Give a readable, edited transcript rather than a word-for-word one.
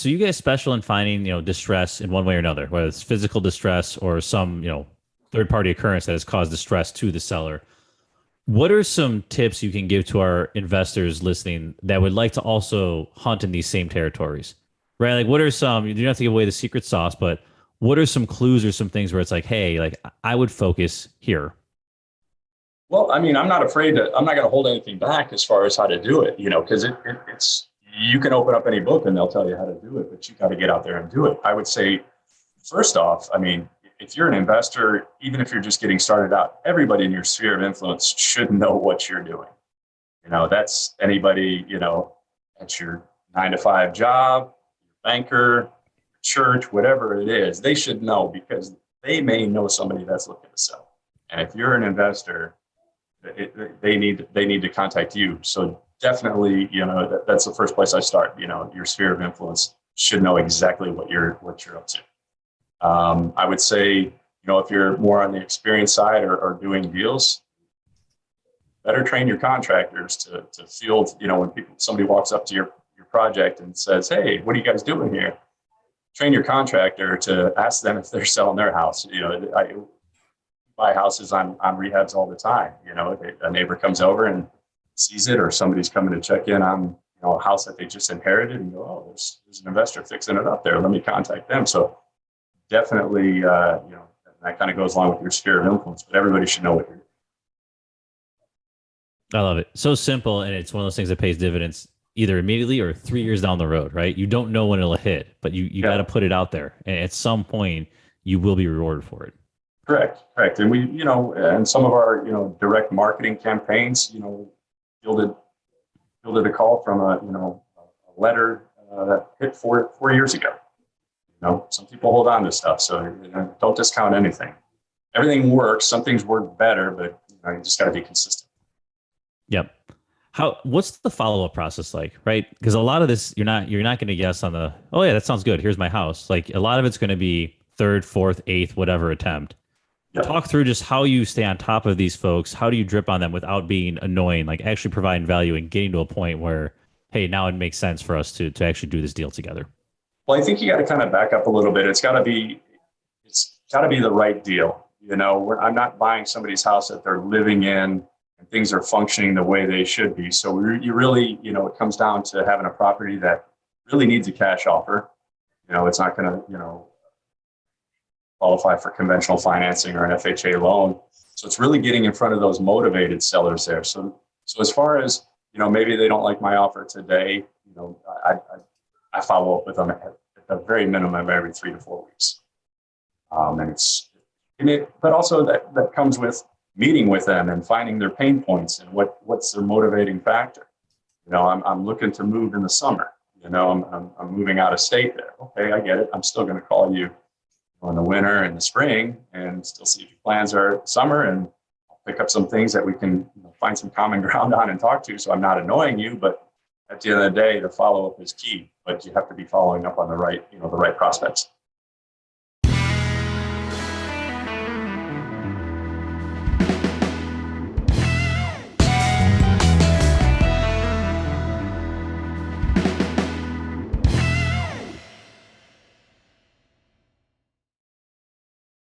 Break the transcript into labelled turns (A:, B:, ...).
A: so you guys special in finding, distress in one way or another, whether it's physical distress or some, third party occurrence that has caused distress to the seller. What are some tips you can give to our investors listening that would like to also hunt in these same territories? Right? Like what are some, you don't have to give away the secret sauce, but what are some clues or some things where it's like, hey, like I would focus here?
B: Well, I mean, I'm not going to hold anything back as far as how to do it, because you can open up any book and they'll tell you how to do it, but you got to get out there and do it. I would say, first off, I mean, if you're an investor, even if you're just getting started out, everybody in your sphere of influence should know what you're doing. That's anybody, at your 9 to 5 job, your banker, church, whatever it is, they should know because they may know somebody that's looking to sell. And if you're an investor, they need to contact you. So definitely, that's the first place I start. Your sphere of influence should know exactly what you're up to. I would say, if you're more on the experience side or doing deals, better train your contractors to field. When somebody walks up to your project and says, "Hey, what are you guys doing here?" Train your contractor to ask them if they're selling their house. I buy houses on rehabs all the time. A neighbor comes over and sees it, or somebody's coming to check in on a house that they just inherited, and go, "Oh, there's an investor fixing it up there. Let me contact them." So definitely, that kind of goes along with your sphere of influence. But everybody should know what you're doing.
A: I love it. So simple, and it's one of those things that pays dividends either immediately or 3 years down the road, right? You don't know when it'll hit, but you got to put it out there, and at some point, you will be rewarded for it.
B: Correct. And we, and some of our, direct marketing campaigns, fielded a call from a letter that hit 4 years ago. Some people hold on to stuff, so don't discount anything. Everything works. Some things work better, but you just got to be consistent.
A: Yep. What's the follow-up process like, right? Because a lot of this, you're not going to guess on the, oh yeah, that sounds good, here's my house. Like a lot of it's going to be third, fourth, eighth, whatever attempt. Yep. Talk through just how you stay on top of these folks. How do you drip on them without being annoying, like actually providing value and getting to a point where, hey, now it makes sense for us to actually do this deal together?
B: Well, I think you got to kind of back up a little bit. It's got to be the right deal. I'm not buying somebody's house that they're living in and things are functioning the way they should be. So you really, it comes down to having a property that really needs a cash offer. It's not going to, qualify for conventional financing or an FHA loan. So it's really getting in front of those motivated sellers there. So as far as, maybe they don't like my offer today, I follow up with them at the very minimum every 3 to 4 weeks. But also that comes with meeting with them and finding their pain points and what's their motivating factor. I'm looking to move in the summer. I'm moving out of state there. Okay, I get it. I'm still going to call you in the winter and the spring and still see if your plans are summer, and I'll pick up some things that we can find some common ground on and talk to. So I'm not annoying you, but at the end of the day, the follow-up is key, but you have to be following up on the right prospects.